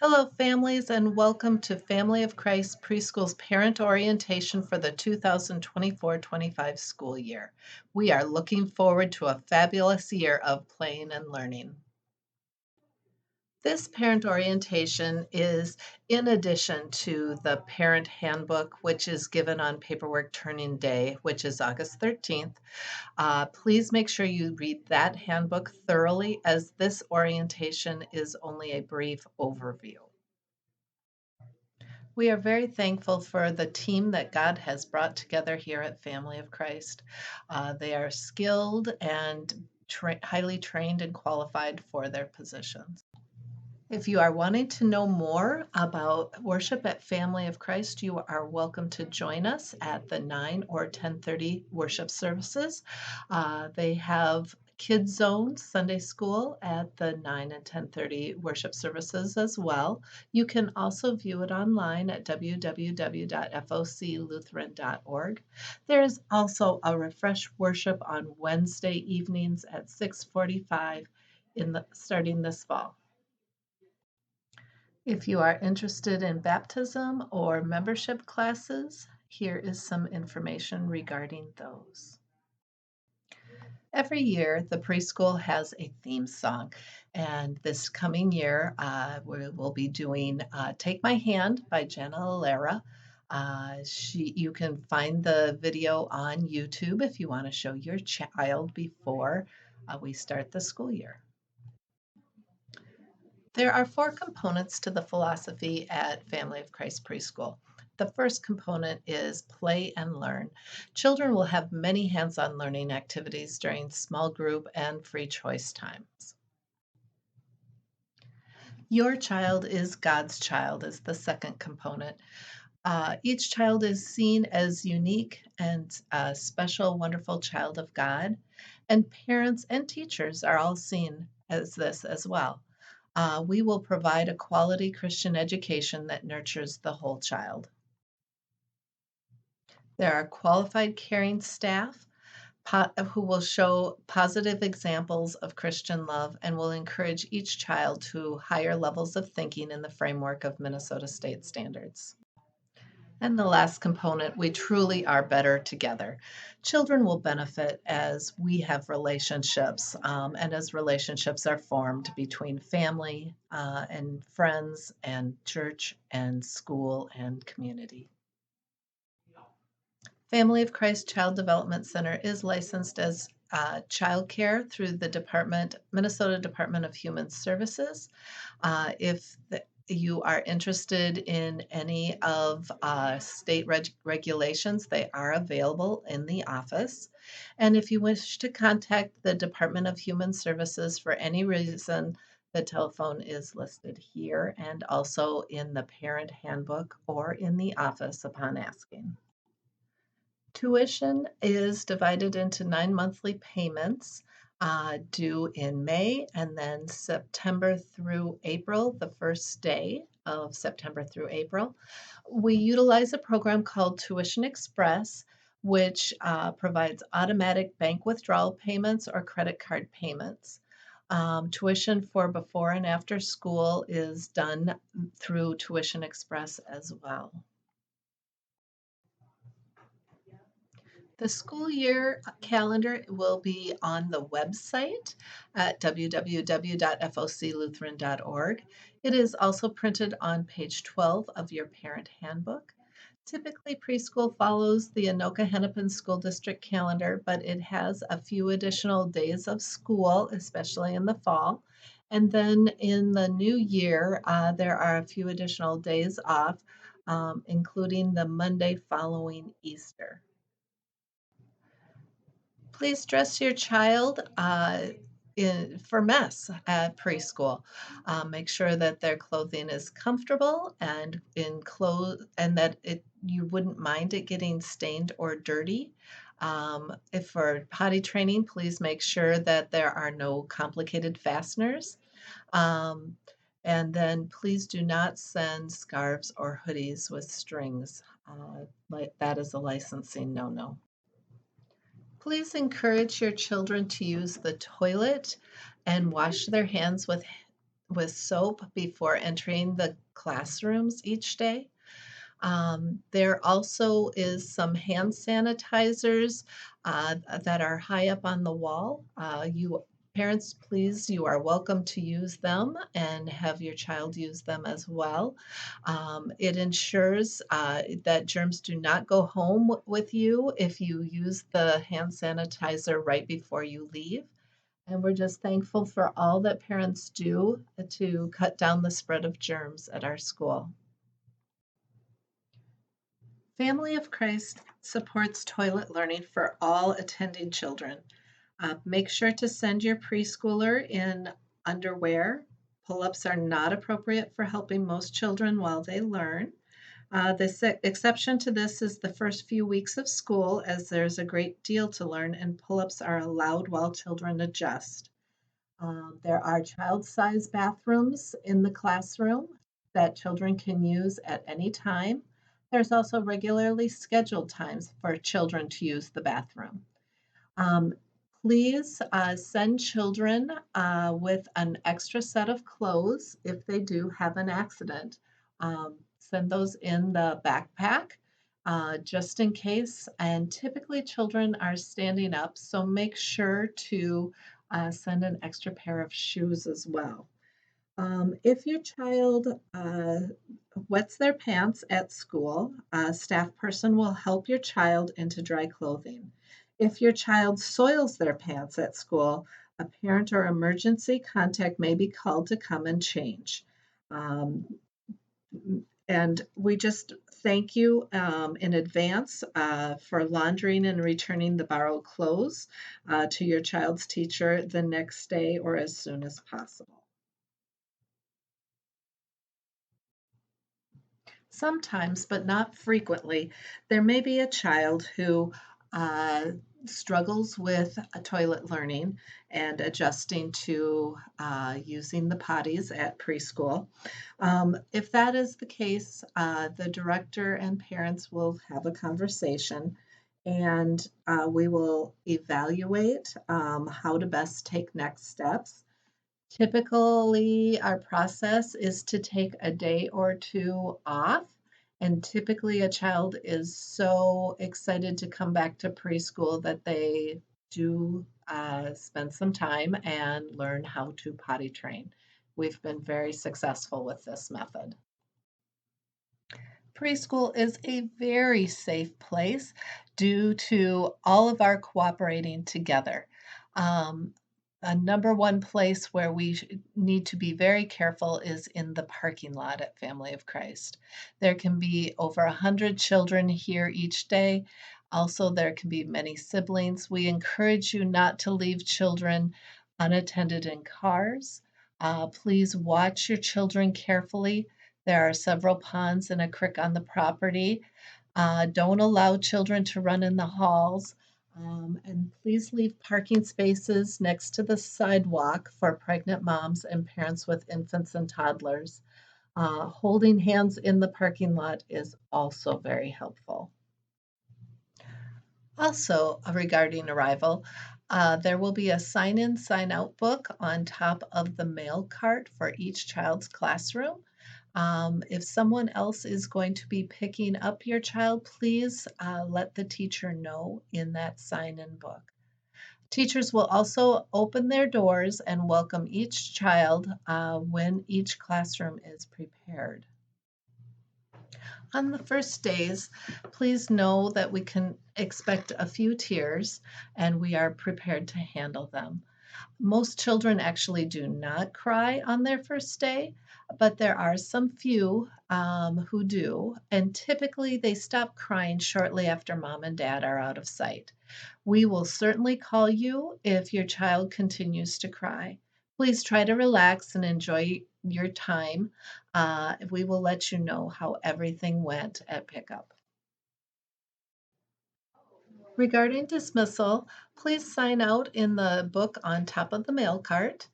Hello, families, and welcome to Family of Christ Preschool's Parent Orientation for the 2024-25 school year. We are looking forward to a fabulous year of playing and learning. This parent orientation is in addition to the parent handbook, which is given on paperwork turning day, which is August 13th. Please make sure you read that handbook thoroughly, as this orientation is only a brief overview. We are very thankful for the team that God has brought together here at Family of Christ. They are skilled and highly trained and qualified for their positions. If you are wanting to know more about worship at Family of Christ, you are welcome to join us at the 9 or 10:30 worship services. They have Kids Zone Sunday School at the 9 and 10:30 worship services as well. You can also view it online at www.foclutheran.org. There is also a refresh worship on Wednesday evenings at 6:45 starting this fall. If you are interested in baptism or membership classes, here is some information regarding those. Every year, the preschool has a theme song, and this coming year, we will be doing Take My Hand by Jenna Alera. You can find the video on YouTube if you want to show your child before we start the school year. There are four components to the philosophy at Family of Christ Preschool. The first component is play and learn. Children will have many hands-on learning activities during small group and free choice times. Your child is God's child is the second component. Each child is seen as unique and a special, wonderful child of God, and parents and teachers are all seen as this as well. We will provide a quality Christian education that nurtures the whole child. There are qualified caring staff who will show positive examples of Christian love and will encourage each child to higher levels of thinking in the framework of Minnesota State standards. And the last component, we truly are better together. Children will benefit as we have relationships, and as relationships are formed between family and friends and church and school and community. Family of Christ Child Development Center is licensed as child care through the Minnesota Department of Human Services. If you are interested in any of state regulations, they are available in the office. And if you wish to contact the Department of Human Services for any reason, the telephone is listed here and also in the parent handbook or in the office upon asking. Tuition is divided into 9 monthly payments due in May and then September through April, the first day of September through April. We utilize a program called Tuition Express, which provides automatic bank withdrawal payments or credit card payments. Tuition for before and after school is done through Tuition Express as well. The school year calendar will be on the website at www.foclutheran.org. It is also printed on page 12 of your parent handbook. Typically, preschool follows the Anoka Hennepin School District calendar, but it has a few additional days of school, especially in the fall. And then in the new year, there are a few additional days off, including the Monday following Easter. Please dress your child for mess at preschool. Make sure that their clothing is comfortable and and that you wouldn't mind it getting stained or dirty. If for potty training, please make sure that there are no complicated fasteners. Um, and then please do not send scarves or hoodies with strings. Like that is a licensing no-no. Please encourage your children to use the toilet and wash their hands with with soap before entering the classrooms each day. There also is some hand sanitizers that are high up on the wall. You parents, please, you are welcome to use them and have your child use them as well. It ensures that germs do not go home with you if you use the hand sanitizer right before you leave. And we're just thankful for all that parents do to cut down the spread of germs at our school. Family of Christ supports toilet learning for all attending children. Make sure to send your preschooler in underwear. Pull ups are not appropriate for helping most children while they learn. The exception to this is the first few weeks of school, as there's a great deal to learn, and pull ups are allowed while children adjust. There are child size bathrooms in the classroom that children can use at any time. There's also regularly scheduled times for children to use the bathroom. Um, Please send children with an extra set of clothes if they do have an accident. Send those in the backpack just in case. And typically, children are standing up, so make sure to send an extra pair of shoes as well. If your child wets their pants at school, a staff person will help your child into dry clothing. If your child soils their pants at school, a parent or emergency contact may be called to come and change. Um, and we just thank you in advance for laundering and returning the borrowed clothes to your child's teacher the next day or as soon as possible. Sometimes, but not frequently, there may be a child who uh, struggles with toilet learning and adjusting to using the potties at preschool. If that is the case, the director and parents will have a conversation and we will evaluate how to best take next steps. Typically, our process is to take a day or two off, and typically a child is so excited to come back to preschool that they do spend some time and learn how to potty train. We've been very successful with this method. Preschool is a very safe place due to all of our cooperating together. Um, a number one place where we need to be very careful is in the parking lot at Family of Christ. There can be over 100 children here each day. Also, there can be many siblings. We encourage you not to leave children unattended in cars. Please watch your children carefully. There are several ponds and a creek on the property. Don't allow children to run in the halls. And please leave parking spaces next to the sidewalk for pregnant moms and parents with infants and toddlers. Holding hands in the parking lot is also very helpful. Also, regarding arrival, there will be a sign in, sign out book on top of the mail cart for each child's classroom. If someone else is going to be picking up your child, please let the teacher know in that sign in book. Teachers will also open their doors and welcome each child when each classroom is prepared. On the first days, please know that we can expect a few tears and we are prepared to handle them. Most children actually do not cry on their first day, but there are some few who do, and typically they stop crying shortly after mom and dad are out of sight. We will certainly call you if your child continues to cry. Please try to relax and enjoy your time. We will let you know how everything went at pickup. Regarding dismissal, please sign out in the book on top of the mail cart.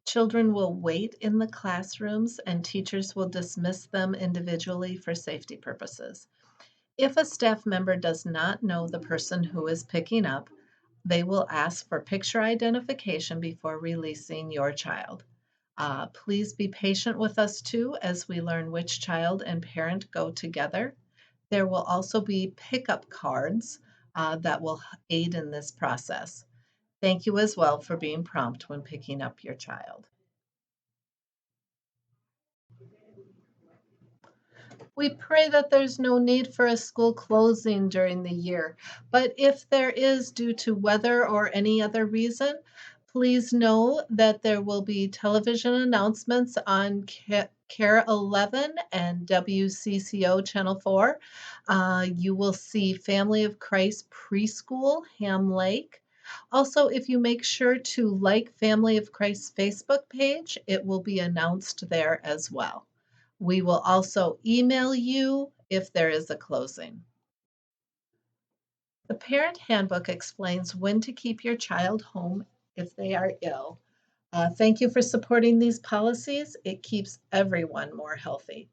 Children will wait in the classrooms and teachers will dismiss them individually for safety purposes. If a staff member does not know the person who is picking up, they will ask for picture identification before releasing your child. Please be patient with us too as we learn which child and parent go together. There will also be pickup cards that will aid in this process. Thank you as well for being prompt when picking up your child. We pray that there's no need for a school closing during the year, but if there is due to weather or any other reason, please know that there will be television announcements on CARE 11 and WCCO Channel 4. You will see Family of Christ Preschool, Ham Lake. Also, if you make sure to like Family of Christ's Facebook page, it will be announced there as well. We will also email you if there is a closing. The Parent Handbook explains when to keep your child home if they are ill. Thank you for supporting these policies. It keeps everyone more healthy.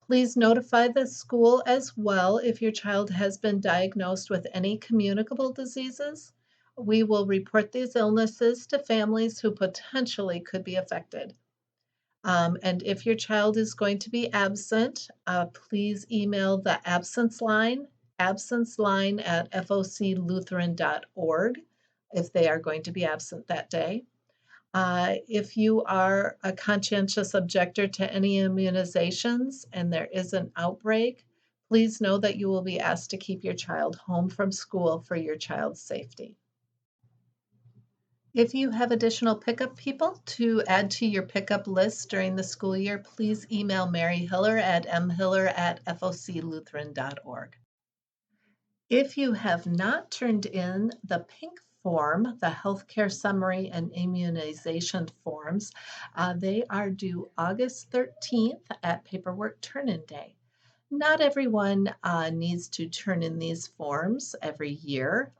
Please notify the school as well if your child has been diagnosed with any communicable diseases. We will report these illnesses to families who potentially could be affected. And if your child is going to be absent, please email the absence line at foclutheran.org if they are going to be absent that day. If you are a conscientious objector to any immunizations and there is an outbreak, please know that you will be asked to keep your child home from school for your child's safety. If you have additional pickup people to add to your pickup list during the school year, please email Mary Hiller at mhiller@foclutheran.org. If you have not turned in the pink form, the healthcare summary and immunization forms, they are due August 13th at paperwork turn-in day. Not everyone needs to turn in these forms every year.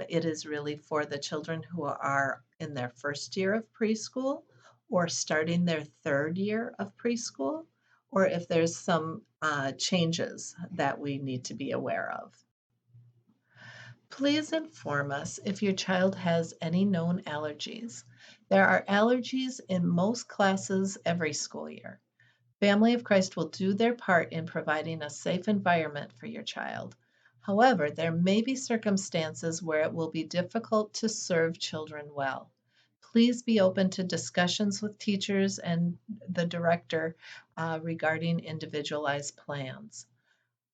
It is really for the children who are in their first year of preschool or starting their third year of preschool, or if there's some changes that we need to be aware of. Please inform us if your child has any known allergies. There are allergies in most classes every school year. Family of Christ will do their part in providing a safe environment for your child. However, there may be circumstances where it will be difficult to serve children well. Please be open to discussions with teachers and the director regarding individualized plans.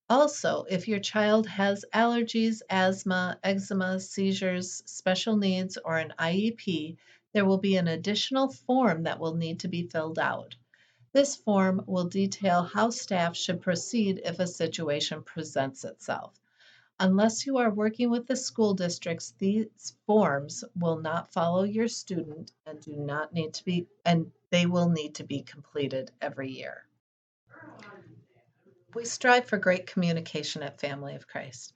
Also, if your child has allergies, asthma, eczema, seizures, special needs, or an IEP, there will be an additional form that will need to be filled out. This form will detail how staff should proceed if a situation presents itself. Unless you are working with the school districts, these forms will not follow your student and do not need to be, and they will need to be completed every year. We strive for great communication at Family of Christ.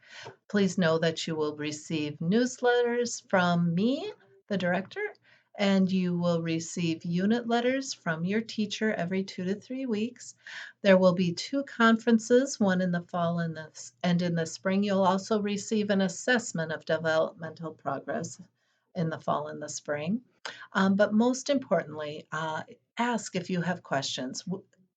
Please know that you will receive newsletters from me, the director, and you will receive unit letters from your teacher every 2 to 3 weeks. There will be two conferences, one in the fall and in the spring. You'll also receive an assessment of developmental progress in the fall and the spring. But most importantly, ask if you have questions.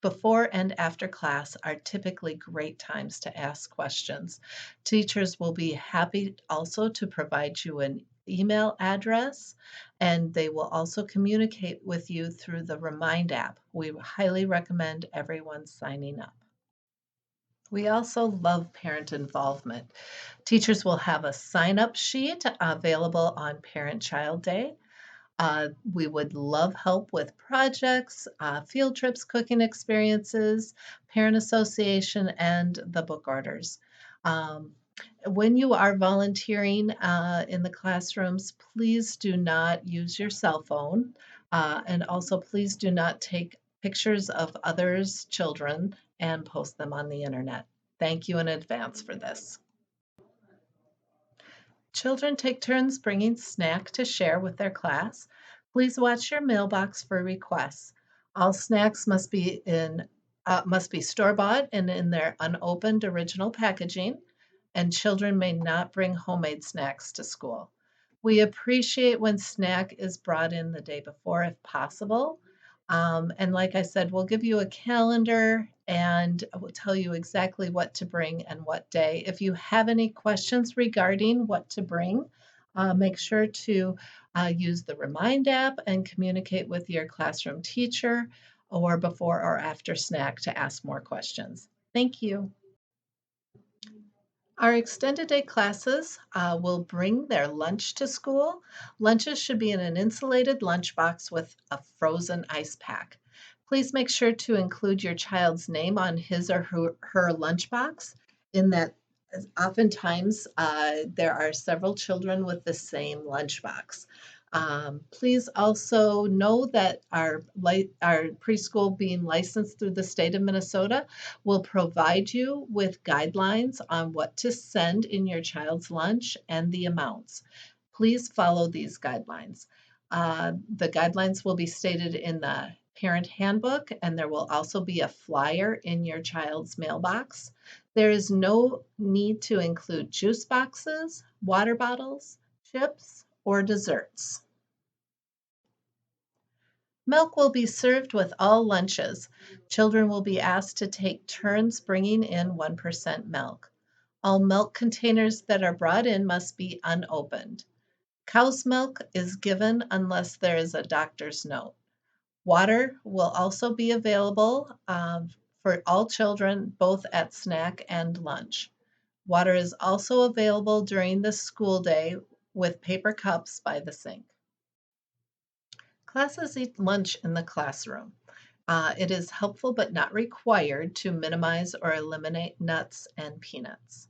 Before and after class are typically great times to ask questions. Teachers will be happy also to provide you an email address, and they will also communicate with you through the Remind app. We highly recommend everyone signing up. We also love parent involvement. Teachers will have a sign-up sheet available on Parent-Child Day. We would love help with projects, field trips, cooking experiences, parent association, and the book orders. When you are volunteering in the classrooms, please do not use your cell phone. And also, please do not take pictures of others' children and post them on the internet. Thank you in advance for this. Children take turns bringing snack to share with their class. Please watch your mailbox for requests. All snacks must be store-bought and in their unopened original packaging, and children may not bring homemade snacks to school. We appreciate when snack is brought in the day before if possible. And like I said, we'll give you a calendar and we'll tell you exactly what to bring and what day. If you have any questions regarding what to bring, make sure to use the Remind app and communicate with your classroom teacher or before or after snack to ask more questions. Thank you. Our extended day classes will bring their lunch to school. Lunches should be in an insulated lunchbox with a frozen ice pack. Please make sure to include your child's name on his or her lunchbox. In that, oftentimes there are several children with the same lunchbox. Please also know that our preschool being licensed through the state of Minnesota will provide you with guidelines on what to send in your child's lunch and the amounts. Please follow these guidelines. The guidelines will be stated in the parent handbook, and there will also be a flyer in your child's mailbox. There is no need to include juice boxes, water bottles, chips, or desserts. Milk will be served with all lunches. Children will be asked to take turns bringing in 1% milk. All milk containers that are brought in must be unopened. Cow's milk is given unless there is a doctor's note. Water will also be available for all children, both at snack and lunch. Water is also available during the school day with paper cups by the sink. Classes eat lunch in the classroom. It is helpful but not required to minimize or eliminate nuts and peanuts.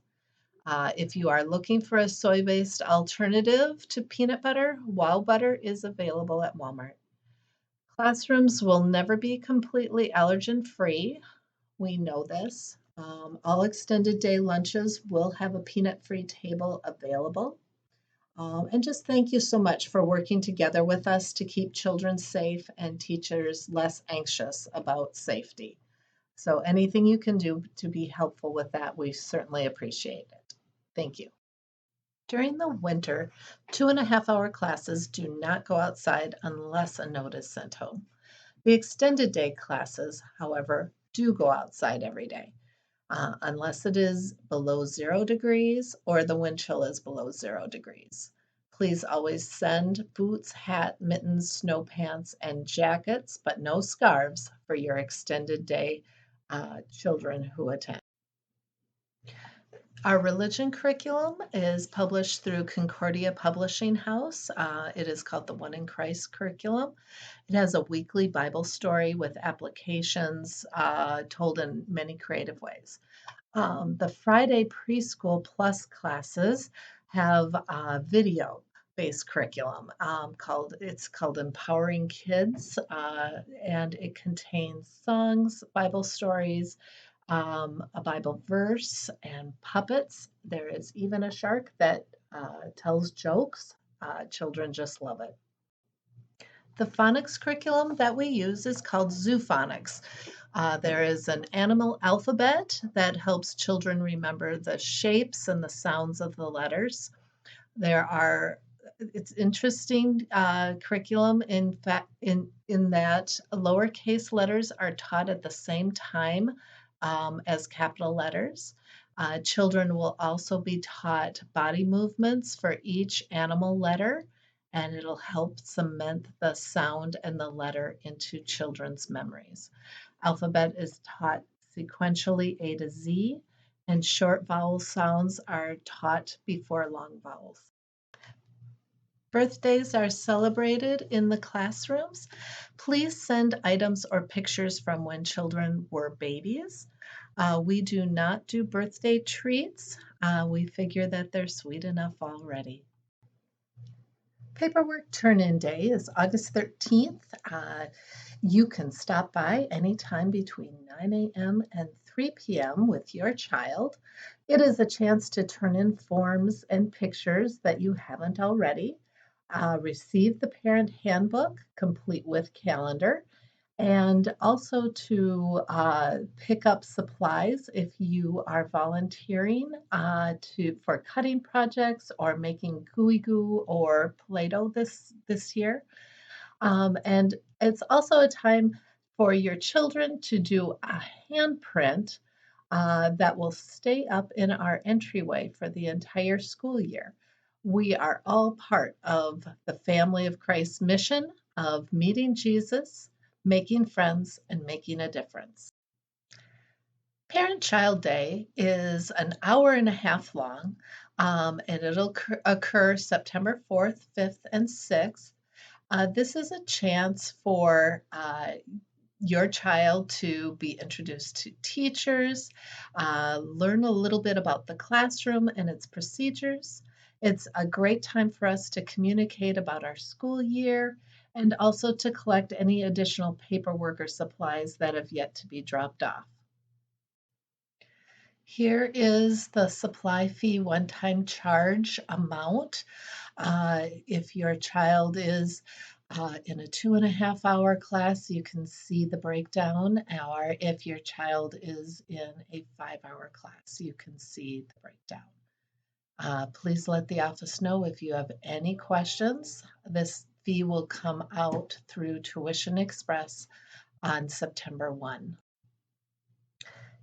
If you are looking for a soy based alternative to peanut butter, Wow Butter is available at Walmart. Classrooms will never be completely allergen free. We know this. All extended day lunches will have a peanut free table available. And just thank you so much for working together with us to keep children safe and teachers less anxious about safety. So, anything you can do to be helpful with that, we certainly appreciate it. Thank you. During the winter, 2.5 hour classes do not go outside unless a note is sent home. The extended day classes, however, do go outside every day, unless it is below 0 degrees or the wind chill is below 0 degrees. Please always send boots, hat, mittens, snow pants, and jackets, but no scarves for your extended day children who attend. Our religion curriculum is published through Concordia Publishing House. It is called the One in Christ curriculum. It has a weekly Bible story with applications told in many creative ways. The Friday Preschool Plus classes have a video based curriculum called Empowering Kids, and it contains songs, Bible stories, a Bible verse, and puppets. There is even a shark that tells jokes. Children just love it. The phonics curriculum that we use is called Zoophonics. There is an animal alphabet that helps children remember the shapes and the sounds of the letters. It's interesting curriculum in fact in that lowercase letters are taught at the same time as capital letters. Children will also be taught body movements for each animal letter, and it'll help cement the sound and the letter into children's memories. Alphabet is taught sequentially A to Z, and short vowel sounds are taught before long vowels. Birthdays are celebrated in the classrooms. Please send items or pictures from when children were babies. We do not do birthday treats. We figure that they're sweet enough already. Paperwork turn-in day is August 13th. You can stop by anytime between 9 a.m. and 3 p.m. with your child. It is a chance to turn in forms and pictures that you haven't already. Receive the parent handbook complete with calendar, and also to pick up supplies if you are volunteering for cutting projects or making gooey goo or Play-Doh this year. And It's also a time for your children to do a handprint that will stay up in our entryway for the entire school year. We are all part of the Family of Christ mission of meeting Jesus, making friends, and making a difference. Parent Child Day is an hour and a half long, and it'll occur September 4th, 5th, and 6th. This is a chance for your child to be introduced to teachers, learn a little bit about the classroom and its procedures. It's a great time for us to communicate about our school year and also to collect any additional paperwork or supplies that have yet to be dropped off. Here is the supply fee one-time charge amount. If your child is in a 2.5 hour class, you can see the breakdown, or if your child is in a 5 hour class, you can see the breakdown. Please let the office know if you have any questions. This fee will come out through Tuition Express on September 1.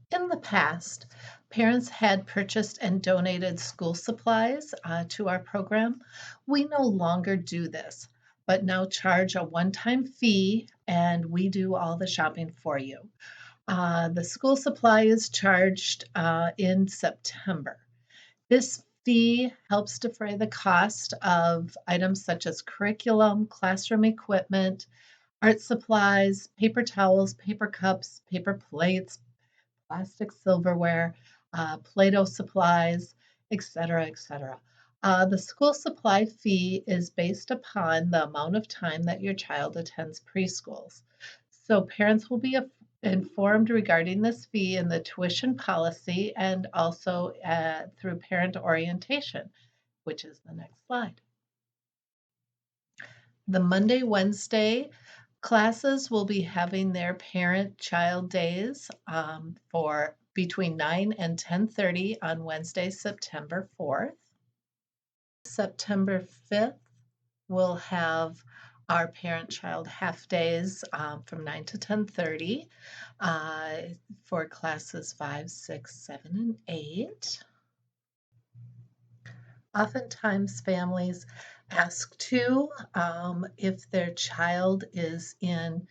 In the past, parents had purchased and donated school supplies to our program. We no longer do this, but now charge a one-time fee and we do all the shopping for you. The school supply is charged in September. This fee helps defray the cost of items such as curriculum, classroom equipment, art supplies, paper towels, paper cups, paper plates, plastic silverware, Play-Doh supplies, etc., etc. The school supply fee is based upon the amount of time that your child attends preschools. So parents will be informed regarding this fee in the tuition policy and also through parent orientation, which is the next slide. The Monday, Wednesday classes will be having their parent-child days for between 9 and 10:30 on Wednesday, September 4th. September 5th, we'll have our parent-child half days from 9 to 10:30 for classes 5, 6, 7, and 8. Oftentimes, families ask too if their child is in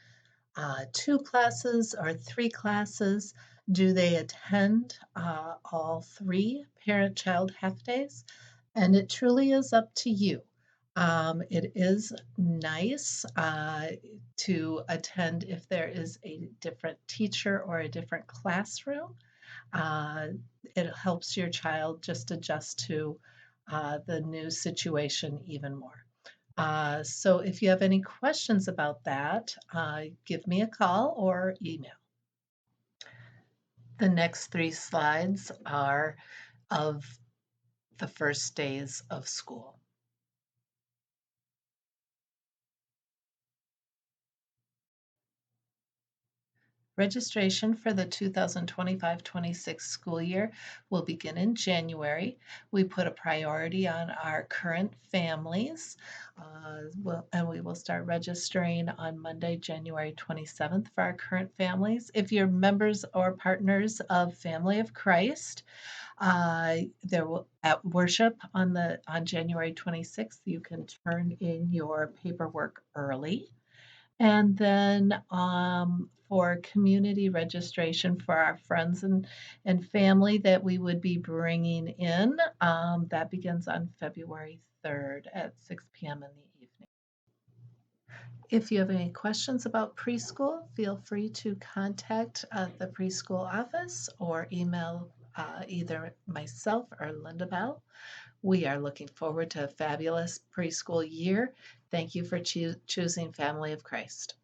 2 classes or 3 classes. Do they attend all 3 parent-child half days? And it truly is up to you. It is nice to attend if there is a different teacher or a different classroom. Uh, it helps your child just adjust to the new situation even more. So if you have any questions about that, give me a call or email. The next 3 slides are of the first days of school. Registration for the 2025-26 school year will begin in January. We put a priority on our current families, and we will start registering on Monday, January 27th for our current families. If you're members or partners of Family of Christ, there will at worship on January 26th, you can turn in your paperwork early. And then for community registration for our friends and family that we would be bringing in, that begins on February 3rd at 6 p.m. in the evening. If you have any questions about preschool, feel free to contact the preschool office or email either myself or Linda Bell. We are looking forward to a fabulous preschool year. Thank you for choosing Family of Christ.